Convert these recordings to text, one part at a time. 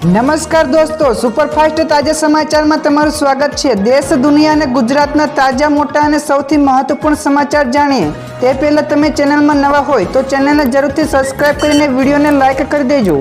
નમસ્કાર દોસ્તો, સુપરફાસ્ટ તાજા સમાચારમાં તમારું સ્વાગત છે। દેશ, દુનિયા અને ગુજરાતના તાજા, મોટા અને સૌથી મહત્વપૂર્ણ સમાચાર જાણીએ તે પહેલા તમે ચેનલમાં નવા હોય તો ચેનલને જરૂરથી સબસ્ક્રાઇબ કરીને વિડીયોને લાઇક કરી દેજો।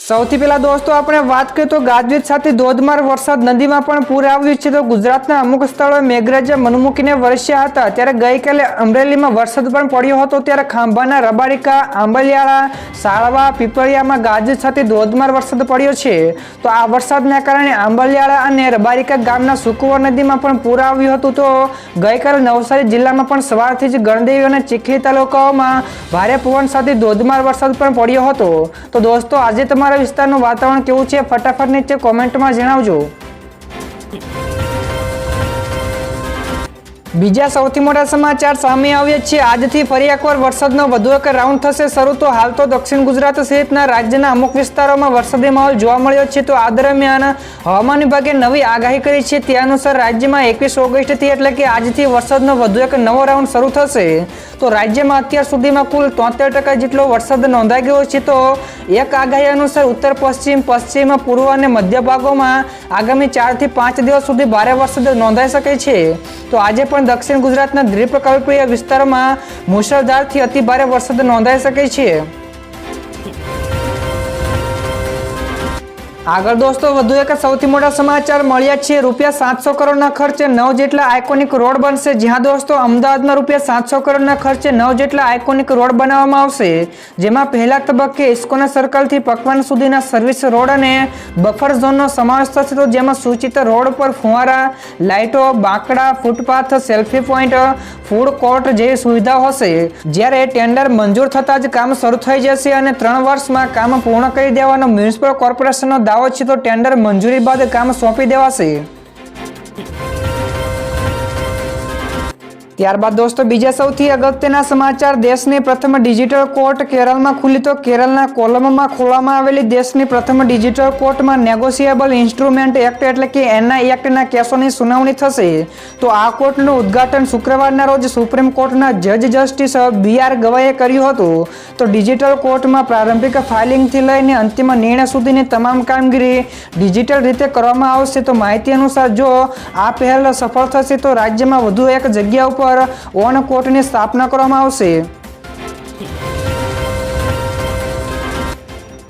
સૌથી પહેલા દોસ્તો આપણે વાત કરીએ તો ગાજવીજ સાથે ધોધમાર વરસાદ, નદીમાં પણ પૂર આવ્યું છે। તો ગુજરાતના અમુક સ્થળોએ મેઘરાજા મનમૂકીને વરસ્યા હતા। ત્યારે ગઈકાલે અમરેલીમાં વરસાદ પણ પડ્યો હતો। ત્યારે ખાંભાના રબારિકા, આંબલિયાળા, સાળવા, પીપળિયામાં ગાજવીજ સાથે ધોધમાર વરસાદ પડ્યો છે। તો આ વરસાદના કારણે આંબલિયાળા અને રબારિકા ગામના સુકુવર નદીમાં પણ પૂર આવ્યું હતું। તો ગઈકાલે નવસારી જિલ્લામાં પણ સવારથી જ ગણદેવી અને ચીખલી તાલુકાઓમાં ભારે પવન સાથે ધોધમાર વરસાદ પણ પડ્યો હતો। તો દોસ્તો, આજે તમારા વિસ્તારનું વાતાવરણ કેવું છે ફટાફટ નીચે કોમેન્ટમાં જણાવજો। બીજા સૌથી મોટા સમાચાર સામે આવ્યા છે। આજથી ફરી એકવાર વરસાદનો વધુ એક રાઉન્ડ થશે શરૂ। તો હાલ તો દક્ષિણ ગુજરાત સહિતના રાજ્યના અમુક વિસ્તારોમાં વરસાદી માહોલ જોવા મળ્યો છે। તો આ દરમિયાન હવામાન વિભાગે નવી આગાહી કરી છે। તે અનુસાર રાજ્યમાં 21 ઓગસ્ટથી એટલે કે આજથી વરસાદનો વધુ એક નવો રાઉન્ડ શરૂ થશે। તો રાજ્યમાં અત્યાર સુધીમાં કુલ 73% જેટલો વરસાદ નોંધાઈ ગયો છે। તો એક આગાહી અનુસાર ઉત્તર પશ્ચિમ, પશ્ચિમ, પૂર્વ અને મધ્ય ભાગોમાં આગામી 4 થી 5 દિવસ સુધી ભારે વરસાદ નોંધાઈ શકે છે। તો આજે પણ દક્ષિણ ગુજરાતના દ્વીપકલ્પીય વિસ્તારોમાં મુશળધારથી અતિ ભારે વરસાદ નોંધાઈ શકે છે। આગળ દોસ્તો વધુ એક સૌથી મોટા સમાચાર મળ્યા છે। ₹700 કરોડના ખર્ચે 9 જેટલા આઇકોનિક રોડ બનશે। જ્યાં દોસ્તો અમદાવાદમાં ₹700 કરોડના ખર્ચે 9 જેટલા આઇકોનિક રોડ બનાવવામાં આવશે। જેમાં પહેલા તબક્કે ઇસ્કોન સર્કલથી પકવાન સુધીના સર્વિસ રોડ અને બફર ઝોનનો સમાવેશ થશે। તો જેમાં સૂચિત રોડ પર ફુવારા, લાઇટો, બાંકડા, footpath, selfie point, food court જેવી સુવિધાઓ હશે। જ્યારે ટેન્ડર મંજૂર થતાં જ કામ શરૂ થઈ જશે અને 3 વર્ષમાં કામ પૂર્ણ કરી દેવાનો મ્યુનિસિપલ કોર્પોરેશનનો દાવો છે। તો ટેન્ડર મંજૂરી બાદ કામ સોંપી દેવાશે। ત્યારબાદ દોસ્તો બીજા સૌથી અગત્યના સમાચાર, દેશની પ્રથમ ડિજિટલ કોર્ટ કેરળમાં ખુલી। તો કેરળના કોલમમાં ખોલવામાં આવેલી દેશની પ્રથમ ડિજિટલ કોર્ટમાં નેગોશિયેબલ ઇન્સ્ટ્રુમેન્ટ એક્ટ એટલે કે એનઆઈ એક્ટના કેસોની સુનાવણી થશે। તો આ કોર્ટનું ઉદ્ઘાટન શુક્રવારના રોજ સુપ્રીમ કોર્ટના જજ જસ્ટિસ BR ગવાઈએ કર્યું હતું। તો ડિજિટલ કોર્ટમાં પ્રારંભિક ફાઇલિંગથી લઈને અંતિમ નિર્ણય સુધીની તમામ કામગીરી ડિજિટલ રીતે કરવામાં આવશે। તો માહિતી અનુસાર જો આ પહેલ સફળ થશે તો રાજ્યમાં વધુ એક જગ્યા ઉપર ઓન કોર્ટની સ્થાપના કરવામાં આવશે।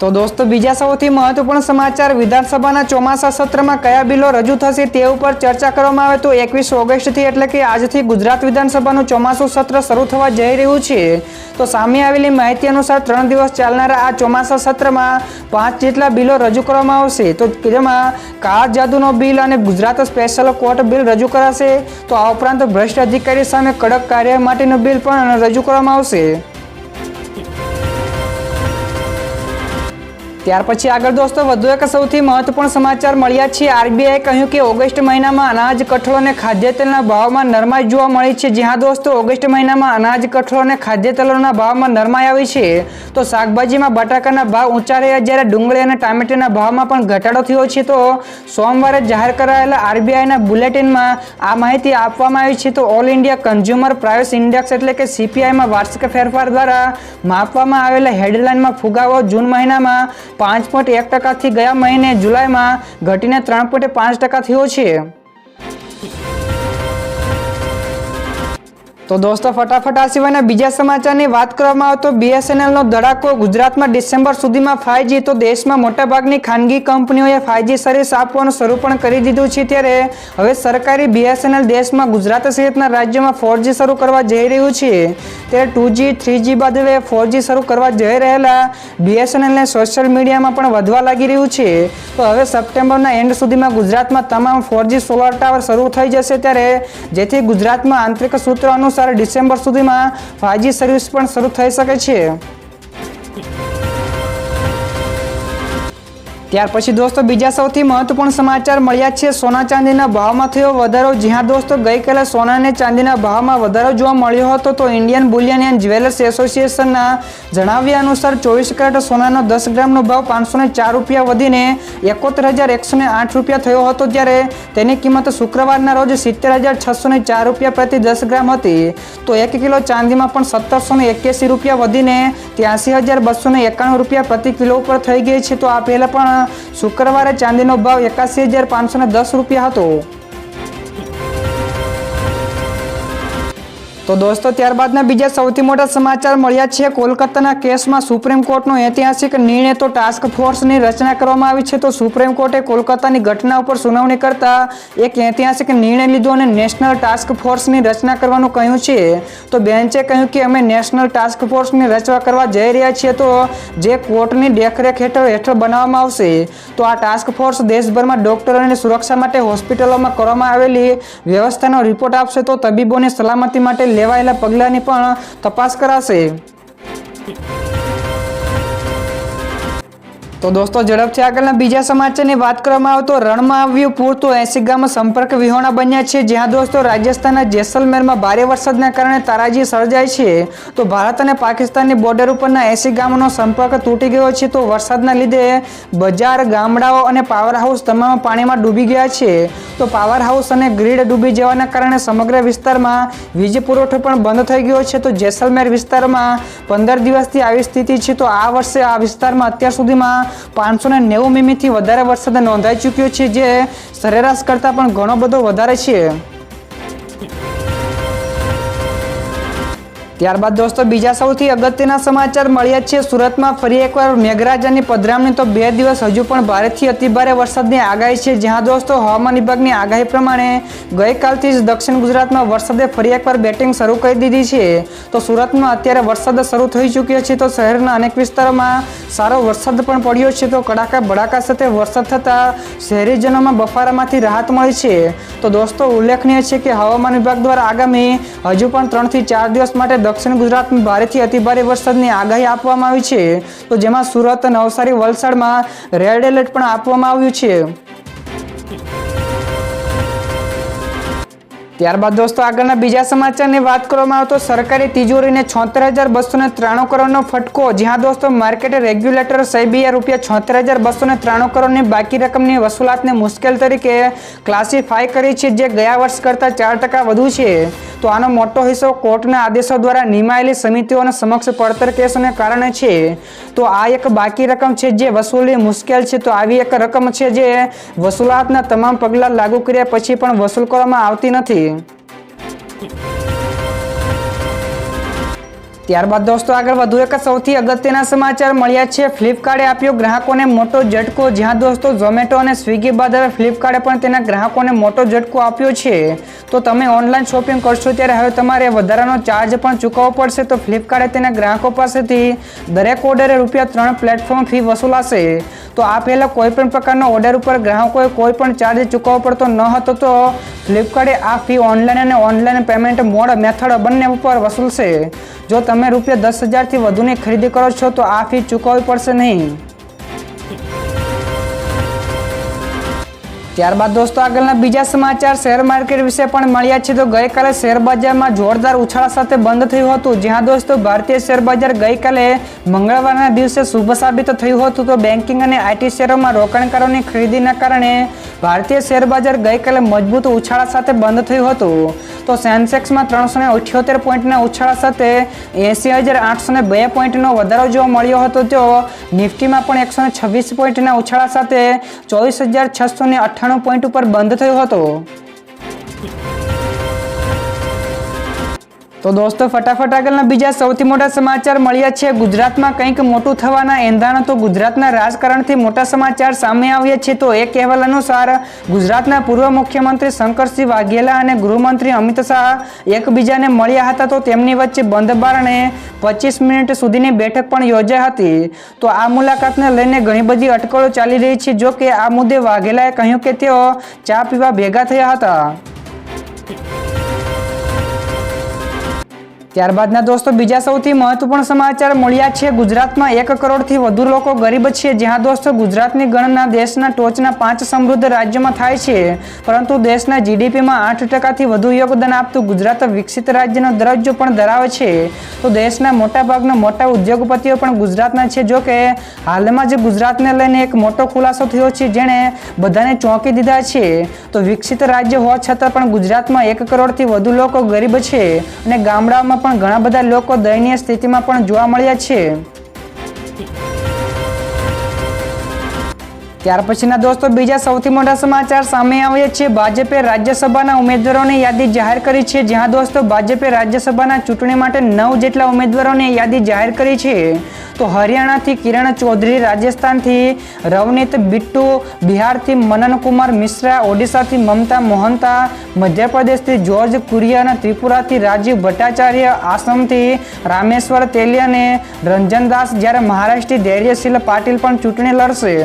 તો દોસ્તો બીજા સૌથી મહત્વપૂર્ણ સમાચાર, વિધાનસભાના ચોમાસા સત્રમાં કયા બિલો રજૂ થશે તે ઉપર ચર્ચા કરવામાં આવે તો 21 ઓગસ્ટથી એટલે કે આજથી ગુજરાત વિધાનસભાનું ચોમાસું સત્ર શરૂ થવા જઈ રહ્યું છે। તો સામે આવેલી માહિતી અનુસાર 3 દિવસ ચાલનારા આ ચોમાસા સત્રમાં 5 જેટલા બિલો રજૂ કરવામાં આવશે। તો જેમાં કાળા જાદુનો બિલ અને ગુજરાત સ્પેશિયલ કોર્ટ બિલ રજૂ કરાશે। તો આ ઉપરાંત ભ્રષ્ટ અધિકારી સામે કડક કાર્યવાહી માટેનું બિલ પણ રજૂ કરવામાં આવશે। ત્યાર પછી આગળ દોસ્તો વધુ એક સૌથી મહત્વપૂર્ણ સમાચાર મળ્યા છે। આરબીઆઈએ કહ્યું કે ઓગસ્ટ મહિનામાં અનાજ, કઠોળ અને ખાદ્ય તેલના ભાવમાં નરમાઈ જોવા મળી છે। જ્યાં દોસ્તો ઓગસ્ટ મહિનામાં અનાજ, કઠોળ અને ખાદ્ય તેલોના ભાવમાં નરમાઈ આવી છે। તો શાકભાજીમાં બટાકાના ભાવ ઊંચા રહ્યા જ્યારે ડુંગળી અને ટામેટાના ભાવમાં પણ ઘટાડો થયો છે। તો સોમવારે જાહેર કરાયેલા આરબીઆઈના બુલેટિનમાં આ માહિતી આપવામાં આવી છે। તો all India consumer price index એટલે કે CPIમાં વાર્ષિક ફેરફાર દ્વારા માપવામાં આવેલા હેડલાઇનમાં ફુગાવો જૂન મહિનામાં 5.1% ગયા મહિને જુલાઈમાં ઘટીને 3.5% થયો છે। તો દોસ્તો ફટાફટ આ સિવાયના બીજા સમાચારની વાત કરવામાં આવે તો BSNLનો ધડાકો, ગુજરાતમાં ડિસેમ્બર સુધીમાં 5G। તો દેશમાં મોટાભાગની ખાનગી કંપનીઓએ 5G સર્વિસ આપવાનું શરૂ પણ કરી દીધું છે। ત્યારે હવે સરકારી BSNL દેશમાં ગુજરાત સહિતના રાજ્યોમાં 4G શરૂ કરવા જઈ રહ્યું છે। ત્યારે 2G, 3G બાદ હવે 4G શરૂ કરવા જઈ રહેલા BSNLને સોશિયલ મીડિયામાં પણ વધવા લાગી રહ્યું છે। તો હવે સપ્ટેમ્બરના એન્ડ સુધીમાં ગુજરાતમાં તમામ 4G સોલાર ટાવર શરૂ થઈ જશે। ત્યારે જેથી ગુજરાતમાં આંતરિક સૂત્રો અનુસાર ડિસેમ્બર સુધીમાં 5G સર્વિસ પણ શરૂ થઈ શકે છે। ત્યાર પછી દોસ્તો બીજા સૌથી મહત્વપૂર્ણ સમાચાર મળ્યા છે સોના ચાંદીના ભાવમાં થયો વધારો। જ્યાં દોસ્તો ગઈકાલે સોના અને ચાંદીના ભાવમાં વધારો જોવા મળ્યો હતો। તો ઇન્ડિયન બુલિયન એન્ડ જ્વેલર્સ એસોસિએશનના જણાવ્યા અનુસાર 24 કેરેટ સોનાનો 10 ગ્રામનો ભાવ 504 રૂપિયા વધીને 71,108 રૂપિયા થયો હતો, જ્યારે તેની કિંમત શુક્રવારના રોજ 70,604 રૂપિયા પ્રતિ 10 ગ્રામ હતી। તો 1 કિલો ચાંદીમાં પણ 1,781 રૂપિયા વધીને 83,291 રૂપિયા પ્રતિ કિલો ઉપર થઈ ગઈ છે। તો આ પહેલા પણ શુક્રવારે ચાંદીનો ભાવ 81,510 રૂપિયા હતો। તો દોસ્તો ત્યારબાદના બીજા સૌથી મોટા સમાચાર મળ્યા છે કોલકાતાના કેસમાં સુપ્રીમ કોર્ટનો ઐતિહાસિક નિર્ણય। તો ટાસ્ક ફોર્સની રચના કરવામાં આવી છે। તો સુપ્રીમ કોર્ટે કોલકાતાની ઘટના ઉપર સુનાવણી કરતા એક ઐતિહાસિક નિર્ણય લીધો અને નેશનલ ટાસ્ક ફોર્સની રચના કરવાનું કહ્યું છે। તો બેન્ચે કહ્યું કે અમે નેશનલ ટાસ્ક ફોર્સની રચના કરવા જઈ રહ્યા છીએ, તો જે કોર્ટની દેખરેખ હેઠળ બનાવવામાં આવશે। તો આ ટાસ્ક ફોર્સ દેશભરમાં ડોક્ટરોની સુરક્ષા માટે હોસ્પિટલોમાં કરવામાં આવેલી વ્યવસ્થાનો રિપોર્ટ આપશે। તો તબીબોની સલામતી માટે લેવાયેલા પગલાંની પણ તપાસ કરાશે। તો દોસ્તો ઝડપથી આગળના બીજા સમાચારની વાત કરવામાં આવે તો રણમાં આવ્યું પૂર, તો 80 ગામો સંપર્ક વિહોણા બન્યા છે। જ્યાં દોસ્તો રાજસ્થાનના જેસલમેરમાં ભારે વરસાદના કારણે તારાજી સર્જાય છે। તો ભારત અને પાકિસ્તાનની બોર્ડર ઉપરના 80 ગામોનો સંપર્ક તૂટી ગયો છે। તો વરસાદના લીધે બજાર, ગામડાઓ અને પાવર હાઉસ તમામ પાણીમાં ડૂબી ગયા છે। તો પાવર હાઉસ અને ગ્રીડ ડૂબી જવાના કારણે સમગ્ર વિસ્તારમાં વીજ પુરવઠો પણ બંધ થઈ ગયો છે। તો જેસલમેર વિસ્તારમાં 15 દિવસથી આવી સ્થિતિ છે। તો આ વર્ષે આ વિસ્તારમાં અત્યાર સુધીમાં 590 મીમીથી વધારે વરસાદ નોંધાઈ ચૂક્યો છે, જે સરેરાશ કરતાં પણ ઘણો બધો વધારે છે। ત્યારબાદ દોસ્તો બીજા સૌથી અગત્યના સમાચાર મળ્યા છે સુરતમાં ફરી એકવાર મેઘરાજાની પધરામણી। તો 2 દિવસ હજુ પણ ભારેથી અતિભારે વરસાદની આગાહી છે। જ્યાં દોસ્તો હવામાન વિભાગની આગાહી પ્રમાણે ગઈકાલથી જ દક્ષિણ ગુજરાતમાં વરસાદે ફરી એકવાર બેટિંગ શરૂ કરી દીધી છે। તો સુરતમાં અત્યારે વરસાદ શરૂ થઈ ચૂક્યો છે। તો શહેરના અનેક વિસ્તારોમાં સારો વરસાદ પણ પડ્યો છે। તો કડાકા ભડાકા સાથે વરસાદ થતાં શહેરીજનોમાં બફારામાંથી રાહત મળી છે। તો દોસ્તો ઉલ્લેખનીય છે કે હવામાન વિભાગ દ્વારા આગામી હજુ પણ 3 થી 4 દિવસ માટે દક્ષિણ ગુજરાતમાં ભારેથી અતિભારે વરસાદની આગાહી આપવામાં આવી છે। તો જેમાં સુરત, નવસારી, વલસાડમાં રેડ એલર્ટ પણ આપવામાં આવ્યું છે। ત્યારબાદ દોસ્તો આગળના બીજા સમાચારની વાત કરવામાં આવે તો સરકારી તિજોરીને 76,293 કરોડનો ફટકો। જ્યાં દોસ્તો માર્કેટ રેગ્યુલેટર સેબીએ રૂપિયા 76,293 કરોડની બાકી રકમની વસૂલાતને મુશ્કેલ તરીકે ક્લાસિફાઈ કરી છે, જે ગયા વર્ષ કરતાં 4% વધુ છે। તો આનો મોટો હિસ્સો કોર્ટના આદેશો દ્વારા નિમાયેલી સમિતિઓના સમક્ષ પડતર કેસોને કારણે છે। તો આ એક બાકી રકમ છે જે વસૂલવી મુશ્કેલ છે। તો આવી એક રકમ છે જે વસૂલાતના તમામ પગલાં લાગુ કર્યા પછી પણ વસૂલ કરવામાં આવતી નથી। ત્યારબાદ દોસ્તો આગળ વધુ એક સૌથી અગત્યના સમાચાર મળ્યા છે ફ્લિપકાર્ટે આપ્યો ગ્રાહકોને મોટો ઝટકો। જ્યાં દોસ્તો ઝોમેટો અને સ્વિગી બાદ હવે ફ્લિપકાર્ટે પણ તેના ગ્રાહકોને મોટો ઝટકો આપ્યો છે। તો તમે ઓનલાઈન શોપિંગ કરશો ત્યારે હવે તમારે વધારાનો ચાર્જ પણ ચૂકવવો પડશે। તો ફ્લિપકાર્ટે તેના ગ્રાહકો પાસેથી દરેક ઓર્ડરે ₹3 પ્લેટફોર્મ ફી વસૂલાશે। તો આ પહેલાં કોઈપણ પ્રકારનો ઓર્ડર ઉપર ગ્રાહકોએ કોઈ પણ ચાર્જ ચૂકવવો પડતો ન હતો। તો ફ્લિપકાર્ટે આ ફી ઓનલાઈન અને ઓનલાઈન પેમેન્ટ મોડ મેથડ બંને ઉપર વસૂલશે। જો તમે ₹10,000થી વધુની ખરીદી કરો છો તો આ ફી ચૂકવવી પડશે નહીં। ત્યારબાદ દોસ્તો આગળના બીજા સમાચાર શેર માર્કેટ વિશે પણ મળ્યા છે। તો ગઈકાલે શેર બજારમાં જોરદાર ઉછાળા સાથે બંધ થયું હતું। જ્યાં દોસ્તો ભારતીય શેર બજાર ગઈકાલે મંગળવારના દિવસે શુભ સાબિત થયું હતું। તો બેન્કિંગ અને આઈટી શેરોમાં રોકાણકારોની ખરીદીના કારણે ભારતીય શેર બજાર ગઈકાલે મજબૂત ઉછાળા સાથે બંધ થયું હતું। તો સેન્સેક્સમાં 378 પોઈન્ટના ઉછાળા સાથે 80,802 પોઈન્ટનો વધારો જોવા મળ્યો હતો। તો નિફ્ટીમાં પણ 126 પોઈન્ટના ઉછાળા સાથે 24,698 પોઈન્ટ ઉપર બંધ થયો હતો। તો દોસ્તો ફટાફટ આગળના બીજા સૌથી મોટા સમાચાર મળ્યા છે ગુજરાતમાં કંઈક મોટું થવાના એંધાણ। તો ગુજરાતના રાજકારણથી મોટા સમાચાર સામે આવ્યા છે। તો એક અહેવાલ અનુસાર ગુજરાતના પૂર્વ મુખ્યમંત્રી શંકરસિંહ વાઘેલા અને ગૃહમંત્રી અમિત શાહ એકબીજાને મળ્યા હતા। તો તેમની વચ્ચે બંધ બારણે 25 મિનિટ સુધીની બેઠક પણ યોજાઈ હતી। તો આ મુલાકાતને લઈને ઘણી બધી અટકળો ચાલી રહી છે। જો કે આ મુદ્દે વાઘેલાએ કહ્યું કે તેઓ ચા પીવા ભેગા થયા હતા। ત્યારબાદના દોસ્તો બીજા સૌથી મહત્વપૂર્ણ સમાચાર મળ્યા છે. ગુજરાતમાં 1 કરોડથી વધુ લોકો ગરીબ છે. જ્યાં દોસ્તો ગુજરાતની ગણના દેશના ટોચના 5 સમૃદ્ધ રાજ્યોમાં થાય છે, પરંતુ દેશના જીડીપીમાં 8% વધુ યોગદાન આપતું ગુજરાત વિકસિત રાજ્યનો દરજ્જો પણ ધરાવે છે. તો દેશના મોટાભાગના મોટા ઉદ્યોગપતિઓ પણ ગુજરાતના છે. જો કે હાલમાં જ ગુજરાતને લઈને એક મોટો ખુલાસો થયો છે, જેણે બધાને ચોંકી દીધા છે. તો વિકસિત રાજ્ય હોવા છતાં પણ ગુજરાતમાં 1 કરોડથી વધુ લોકો ગરીબ છે અને ગામડાઓમાં પણ ઘણા બધા લોકો દયનીય સ્થિતિમાં પણ જોવા મળ્યા છે. ત્યાર પછીના દોસ્તો બીજા સૌથી મોટા સમાચાર સામે આવ્યા છે. ભાજપે રાજ્યસભાના ઉમેદવારોની યાદી જાહેર કરી છે. જ્યાં દોસ્તો ભાજપે રાજ્યસભાના ચૂંટણી માટે 9 જેટલા ઉમેદવારોની યાદી જાહેર કરી છે. તો હરિયાણાથી કિરણ ચૌધરી, રાજસ્થાનથી રવનીત બિટ્ટુ, બિહારથી મનન કુમાર મિશ્રા, ઓડિશાથી મમતા મોહન્તા, મધ્યપ્રદેશથી જ્યોર્જ કુરિયા અને ત્રિપુરાથી રાજીવ ભટ્ટાચાર્ય, આસામથી રામેશ્વર તેલી અને રંજન દાસ, જ્યારે મહારાષ્ટ્રથી ધૈર્યશીલ પાટીલ પણ ચૂંટણી લડશે.